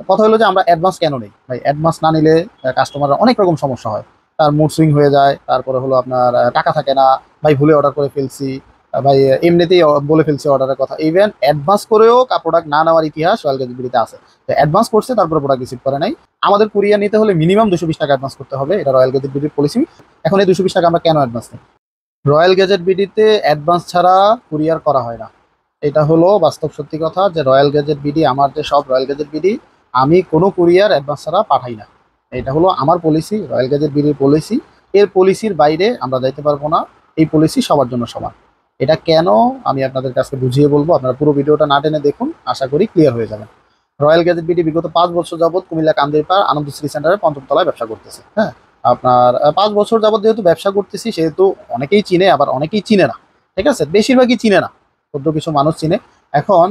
কথা হলো যে আমরা অ্যাডভান্স কেন নেই ভাই? অ্যাডভান্স না নিলে কাস্টমারের অনেক রকম সমস্যা হয়। তার মুড সুইং হয়ে যায়, তারপরে হলো আপনার টাকা থাকে না, ভাই ভুলে অর্ডার করে ফেলছি, ভাই এমনিতেই বলে ফেলছি অর্ডারের কথা। ইভেন অ্যাডভান্স করেও প্রোডাক্ট না নেওয়ার ইতিহাস রয়্যাল গ্যাজেটবিডিতে আছে। তো অ্যাডভান্স করছে তারপরে প্রোডাক্ট রিসিভ করে নাই। আমাদের কুরিয়ার নিতে হলে মিনিমাম 220 টাকা অ্যাডভান্স করতে হবে, এটা রয়্যাল গ্যাজেটবিডির পলিসি। এখন এই 220 টাকা আমরা কেন অ্যাডভান্স নিই? রয়্যাল গ্যাজেটবিডিতে অ্যাডভান্স ছাড়া কুরিয়ার করা হয় না। এটা হলো বাস্তব সত্যি কথা যে রয়্যাল গ্যাজেট বিডি, আমার যে সব রয়্যাল গ্যাজেট বিডি, আমি কোনো কুরিয়ার অ্যাডভান্স ছাড়া পাঠাই না। এটা হলো আমার পলিসি, রয়্যাল গ্যাজেট বিডির পলিসি। এর পলিসির বাইরে আমরা যাইতে পারবো না। এই পলিসি সবার জন্য সমান। এটা কেন আমি আপনাদের কাছে বুঝিয়ে বলবো, আপনারা পুরো ভিডিওটা না টেনে দেখুন, আশা করি ক্লিয়ার হয়ে যাবেন। রয়্যাল গ্যাজেট বিডি বিগত 5 বছর যাবত কুমিল্লা কান্দিরপাড় আনন্দশ্রী সেন্টারের 5ম তলায় ব্যবসা করতেছে। হ্যাঁ, আপনার 5 বছর যাবত যেহেতু ব্যবসা করতেছি, সেহেতু অনেকেই চিনে, আবার অনেকেই চিনে না। ঠিক আছে, বেশিরভাগই চিনে না, ক্ষুদ্র কিছু মানুষ চিনে। এখন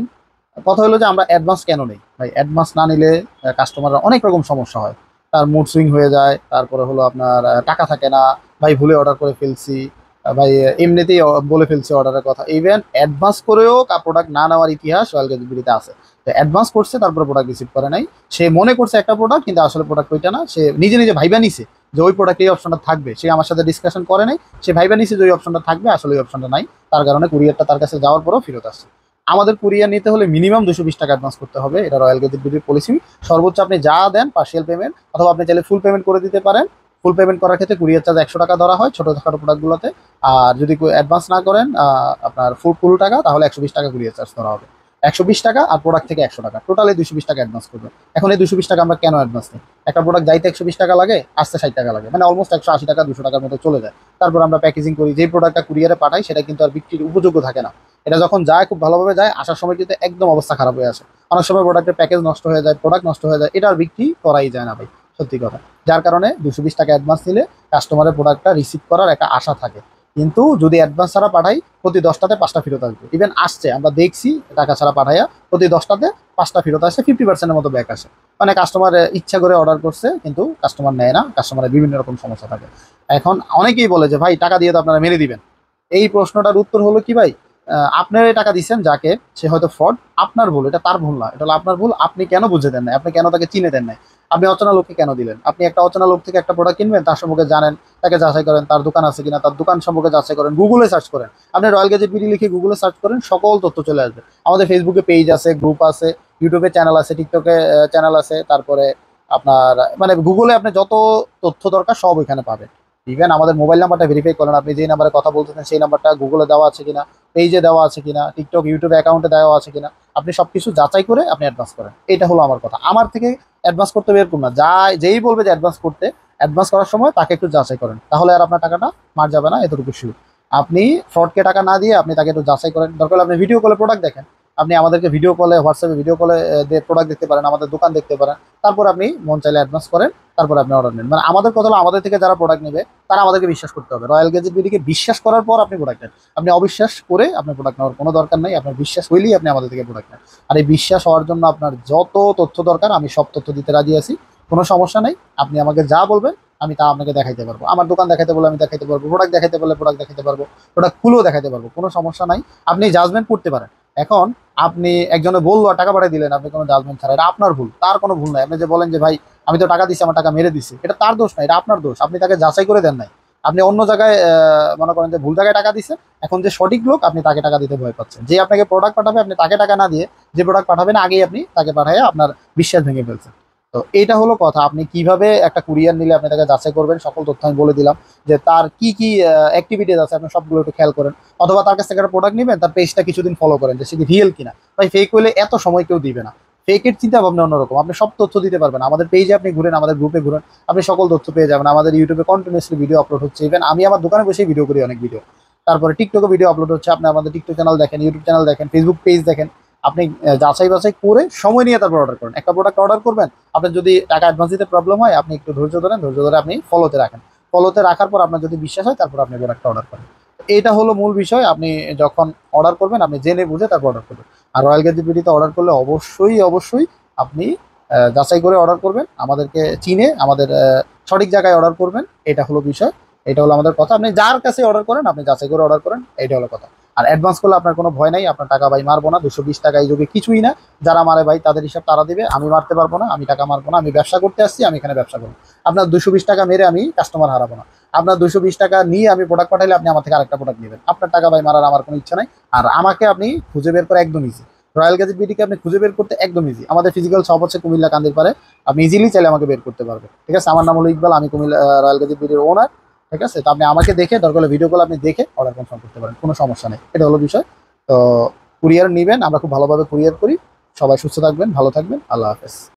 কথা হলো যে আমরা অ্যাডভান্স কেন নেই ভাই? অ্যাডভান্স না নিলে কাস্টমারের অনেক রকম সমস্যা হয়। তার মুড সুইং হয়ে যায়, তারপরে হলো আপনার টাকা থাকে না, ভাই ভুলে অর্ডার করে ফেলছি, ভাই এমনিতেই বলে ফেলছি অর্ডারের কথা। ইভেন অ্যাডভান্স করেও প্রোডাক্ট না নেওয়ার ইতিহাস রয়্যাল গ্যাজেটবিডিতে আছে। তো অ্যাডভান্স করছে তারপরে প্রোডাক্ট রিসিভ করে নাই। সে মনে করছে একটা প্রোডাক্ট, কিন্তু আসলে প্রোডাক্ট ওইটা না। সে নিজে নিজে ভাইবা নিছে যে ওই প্রোডাক্ট এই অপশনটা থাকবে, সে আমার সাথে ডিসকাশন করে নাই। সে ভাইবা নিছে যে ওই অপশনটা থাকবে, আসলে ওই অপশনটা নাই। তার কারণে কুরিয়ারটা তার কাছে যাওয়ার পরেও ফেরত আসছে। আমাদের কুরিয়ার নিতে হলে মিনিমাম 220 টাকা অ্যাডভান্স করতে হবে, এটা রয়্যাল গ্যাজেটবিডির পলিসি। সর্বোচ্চ আপনি যা দেন পার্সিয়াল পেমেন্ট, অথবা আপনি চাইলে ফুল পেমেন্ট করে দিতে পারেন। ফুল পেমেন্ট করার ক্ষেত্রে কুরিয়ার চার্জ 100 টাকা ধরা হয় ছোটোখাটো প্রোডাক্টগুলোতে। আর যদি অ্যাডভান্স না করেন আপনার ফুল টাকা, তাহলে 120 টাকা কুরিয়ার চার্জ ধরা হবে। 120 টাকা আর প্রোডাক্ট থেকে 100 টাকা, টোটালি 220 টাকা অ্যাডভান্স করবে। এখন এই 220 টাকা আমরা কেন অ্যাডভান্স নিই? একটা প্রোডাক্ট যাইতে 120 টাকা লাগে, আসতে 60 টাকা লাগে, মানে অলমোস্ট 180 টাকা 200 টাকার মতো চলে যায়। তারপর আমরা প্যাকেজিং করি, যেই প্রোডাক্টটা কুরিয়ারে পাঠাই সেটা কিন্তু আর বিক্রির উপযোগ্য থাকে না। এটা যখন যায় খুব ভালোভাবে যায়, আসার সময় কিন্তু একদম অবস্থা খারাপ হয়ে আসে। অনেক সময় প্রোডাক্টের প্যাকেজ নষ্ট হয়ে যায়, প্রোডাক্ট নষ্ট হয়ে যায়, এটা আর বিক্রি করাই যায় না ভাই, সত্যি কথা। যার কারণে 220 টাকা অ্যাডভান্স নিলে কাস্টমারের প্রোডাক্টটা রিসিভ করার একটা আশা থাকে। কিন্তু যদি অ্যাডভান্স ছাড়া পাঠাই, প্রতি 10টাতে 5টা ফেরত আসবে। ইভেন আসছে, আমরা দেখছি টাকা ছাড়া পাঠাইয়া প্রতি 10টাতে 5টা ফেরত আসে, 50%-এর মতো ব্যাক আসে। মানে কাস্টমার ইচ্ছা করে অর্ডার করছে, কিন্তু কাস্টমার নেয় না, কাস্টমারের বিভিন্ন রকম সমস্যা থাকে। এখন অনেকেই বলে যে ভাই টাকা দিয়ে তো আপনারা মেরে দিবেন। এই প্রশ্নটার উত্তর হলো কি ভাই, আপনার এই টাকা দিচ্ছেন যাকে, সে হয়তো ফ্রড, আপনার ভুল, এটা তার ভুল না, এটা হলো আপনার ভুল। আপনি কেন বুঝে দেন না? আপনি কেন তাকে চিনে দেন না? আপনি অচেনা লোককে কেন দিলেন? আপনি একটা অচেনা লোক থেকে একটা প্রোডাক্ট কিনবেন, তার সম্পর্কে জানেন, তাকে যাচাই করেন, তার দোকান আছে কিনা, তার দোকান সম্পর্কে যাচাই করেন, গুগলে সার্চ করেন। আপনি রয়্যাল গ্যাজেট বিডি লিখে গুগলে সার্চ করেন, সকল তথ্য চলে আসবে। আমাদের ফেসবুকে পেজ আছে, গ্রুপ আছে, ইউটিউবে চ্যানেল আছে, টিকটকে চ্যানেল আছে। তারপরে আপনার মানে গুগলে আপনি যত তথ্য দরকার সব ওইখানে পাবেন। ইভেন আমাদের মোবাইল নাম্বারটা ভেরিফাই করেন, আপনি যেই নাম্বারে কথা বলতেছেন সেই নাম্বারটা গুগলে দেওয়া আছে কিনা, পেজে দেওয়া আছে কিনা, টিকটক ইউটিউব অ্যাকাউন্টে দেওয়া আছে কিনা। আপনি সবকিছু যাচাই করে আপনি অ্যাডভান্স করেন। এটা হলো আমার কথা। আমার থেকে অ্যাডভান্স করতে হবে এরকম না, যেই বলবে যে অ্যাডভান্স করতে, অ্যাডভান্স করার সময় তাকে একটু যাচাই করেন, তাহলে আর আপনার টাকাটা মার যাবে না, এতটুকু শিওর। আপনি ফ্রডকে টাকা না দিয়ে আপনি তাকে একটু যাচাই করেন। দরকার হলে আপনি ভিডিও কলে প্রোডাক্ট দেখেন, আপনি আমাদেরকে ভিডিও কলে, হোয়াটসঅ্যাপে ভিডিও কলে প্রোডাক্ট দেখতে পারেন, আমাদের দোকান দেখতে পারেন। তারপর আপনি মন চাইলে অ্যাডভান্স করেন, তারপর আপনি অর্ডার নেন। মানে আমাদের কথা হলো, আমাদের থেকে যারা প্রোডাক্ট নেবে তারা আমাদেরকে বিশ্বাস করতে হবে। রয়্যাল গ্যাজেট বিডিকে বিশ্বাস করার পর আপনি প্রোডাক্ট নেন। আপনি অবিশ্বাস করে আপনি প্রোডাক্ট নেওয়ার কোনো দরকার নেই। আপনার বিশ্বাস হইলেই আপনি আমাদের থেকে প্রোডাক্ট নেন। আর এই বিশ্বাস হওয়ার জন্য আপনার যত তথ্য দরকার আমি সব তথ্য দিতে রাজি আছি, কোনো সমস্যা নেই। আপনি আমাকে যা বলবেন আমি তা আপনাকে দেখাইতে পারবো। আমার দোকান দেখাইতে বলে আমি দেখাইতে পারবো, প্রোডাক্ট দেখাইতে বলে প্রোডাক্ট দেখাইতে পারবো, প্রোডাক্ট খুলেও দেখাইতে পারবো, কোনো সমস্যা নাই। আপনি জাজমেন্ট করতে পারেন। এখন আপনি একজনে বললো আর টাকা পাঠিয়ে দিলেন, আপনি কোনো জাজমেন্ট ছাড়া, এটা আপনার ভুল, তার কোনো ভুল নাই। আপনি যে বলেন যে ভাই আমি তো টাকা দিচ্ছি, আমার টাকা মেরে দিচ্ছি, এটা তার দোষ না, এটা আপনার দোষ। আপনি তাকে যাচাই করে দেন নাই। আপনি অন্য জায়গায় মনে করেন যে ভুল জায়গায় টাকা দিচ্ছেন। এখন যে সঠিক লোক, আপনি তাকে টাকা দিতে ভয় পাচ্ছেন। যে আপনাকে প্রোডাক্ট পাঠাবে, আপনি তাকে টাকা না দিয়ে যে প্রোডাক্ট পাঠাবেন আগেই আপনি তাকে পাঠাইয়া আপনার বিশ্বাস ভেঙে ফেলছেন। তো এইটা হলো কথা। আপনি কিভাবে একটা কুরিয়ার নিলে আপনি তাকে যাচাই করবেন, সকল তথ্য আমি বলে দিলাম। যে তার কি কি অ্যাক্টিভিটিস আছে আপনি সবগুলো একটু খেয়াল করেন। অথবা তার কাছ থেকে একটা প্রোডাক্ট নেবেন, তার পেজটা কিছুদিন ফলো করেন যে সে রিয়েল কিনা। ভাই ফেক হলে এত সময় কেউ দিবে না। ফেকের চিন্তা ভাবনা অন্যরকম। আপনি সব তথ্য দিতে পারবেন, আমাদের পেজে আপনি ঘুরেন, আমাদের গ্রুপে ঘুরেন, আপনি সকল তথ্য পেয়ে যাবেন। আমাদের ইউটিউবে কন্টিনিউসলি ভিডিও আপলোড হচ্ছে। ইভেন আমি আমার দোকানে বসেই ভিডিও করি, অনেক ভিডিও। তারপরে টিকটকে ভিডিও আপলোড হচ্ছে। আপনি আমাদের টিকটক চ্যানেল দেখেন, ইউটিউব চ্যানেল দেখেন, ফেসবুক পেজ দেখেন। আপনি যাচাই বাছাই করে সময় নিয়ে তারপর অর্ডার করেন। একটা প্রোডাক্ট অর্ডার করবেন, আপনার যদি টাকা অ্যাডভান্স দিতে প্রবলেম হয়, আপনি একটু ধৈর্য ধরেন, ধৈর্য ধরে আপনি ফলোতে রাখেন। ফলোতে রাখার পর আপনার যদি বিশ্বাস হয়, তারপর আপনি প্রোডাক্টটা অর্ডার করেন। এইটা হলো মূল বিষয়। আপনি যখন অর্ডার করবেন, আপনি জেনে বুঝে তারপর অর্ডার করবেন। আর রয়্যাল গ্যাজেট বিডিতে অর্ডার করলে অবশ্যই অবশ্যই আপনি যাচাই করে অর্ডার করবেন, আমাদেরকে চিনে আমাদের সঠিক জায়গায় অর্ডার করবেন। এটা হলো বিষয়, এটা হলো আমাদের কথা। আপনি যার কাছে অর্ডার করেন আপনি যাচাই করে অর্ডার করেন, এইটা হলো কথা। আর অ্যাডভান্স করলে আপনার কোনো ভয় নাই, আপনার টাকা ভাই মারবো না। 220 টাকা এই যুগে কিছুই না। যারা মারে ভাই তাদের হিসাব তারা দিবে, আমি মারতে পারবো না, আমি টাকা মারবো না। আমি ব্যবসা করতে আসছি, আমি এখানে ব্যবসা করবো। আপনার 220 টাকা মেরে আমি কাস্টমার হারাবো না। আপনার 220 টাকা নিয়ে আমি প্রোডাক্ট পাঠাইলে আপনি আমার থেকে আরেকটা প্রোডাক্ট নেবেন। আপনার টাকা ভাই মারার আমার কোনো ইচ্ছা নাই। আর আমাকে আপনি খুঁজে বের করে একদম ইজি। রয়্যাল গ্যাজেট বিডিকে আপনি খুঁজে বের করতে একদম ইজি। আমাদের ফিজিক্যাল শপ হচ্ছে কুমিল্লা কান্দির পারে। আপনি ইজিলি চাইলে আমাকে বের করতে পারবেন। ঠিক আছে, আমার নাম হলো ইকবাল, আমি কুমিল্লা রয়্যাল গ্যাজেট বিডির ওনার। ঠিক আছে, তো আপনি আমাকে দেখে দরকার হলে ভিডিও কল আপনি দেখে অর্ডার কনফার্ম করতে পারেন, কোনো সমস্যা নেই। এটা হলো বিষয়। তো কুরিয়ার নেবেন, আমরা খুব ভালোভাবে কুরিয়ার করি। সবাই সুস্থ থাকবেন, ভালো থাকবেন, আল্লাহ হাফেজ।